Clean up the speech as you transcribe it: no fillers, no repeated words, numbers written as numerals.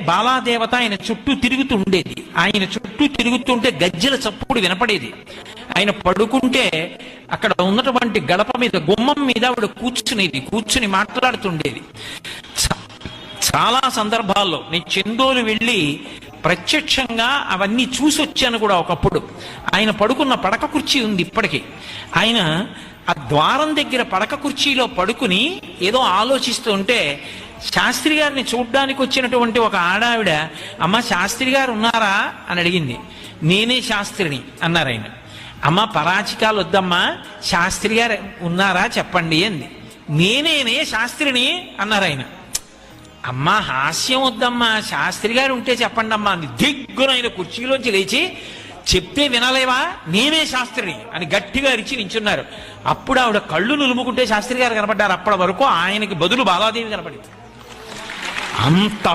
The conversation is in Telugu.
బాలాదేవత ఆయన చుట్టూ తిరుగుతూ ఉండేది. ఆయన చుట్టూ తిరుగుతుంటే గజ్జెల చప్పుడు వినపడేది. ఆయన పడుకుంటే అక్కడ ఉన్నటువంటి గడప మీద, గుమ్మం మీద ఆవిడ కూర్చుని మాట్లాడుతుండేది. చాలా సందర్భాల్లో నేను చందోలు వెళ్ళి ప్రత్యక్షంగా అవన్నీ చూసి వచ్చాను కూడా. ఒకప్పుడు ఆయన పడుకున్న పడక కుర్చీ ఉంది ఇప్పటికీ. ఆయన ఆ ద్వారం దగ్గర పడక కుర్చీలో పడుకుని ఏదో ఆలోచిస్తూ ఉంటే శాస్త్రి గారిని చూడ్డానికి వచ్చినటువంటి ఒక ఆడావిడ, అమ్మ శాస్త్రి గారు ఉన్నారా అని అడిగింది. నేనే శాస్త్రిని అన్నారు ఆయన. అమ్మ పరాచికాలు వద్దమ్మా, శాస్త్రి గారు ఉన్నారా చెప్పండి అంది. నేనే శాస్త్రిని అన్నారు ఆయన. అమ్మ హాస్యం వద్దమ్మా, శాస్త్రి గారు ఉంటే చెప్పండి అమ్మా అంది. దిగ్గునైన కుర్చీలోంచి లేచి, చెప్తే వినలేవా, నేనే శాస్త్రిని అని గట్టిగా అరిచి నించున్నారు. అప్పుడు ఆవిడ కళ్ళు నులుముకుంటే శాస్త్రి గారు కనపడ్డారు. అప్పటి వరకు ఆయనకి బదులు బాలాదేవి కనపడింది. అంత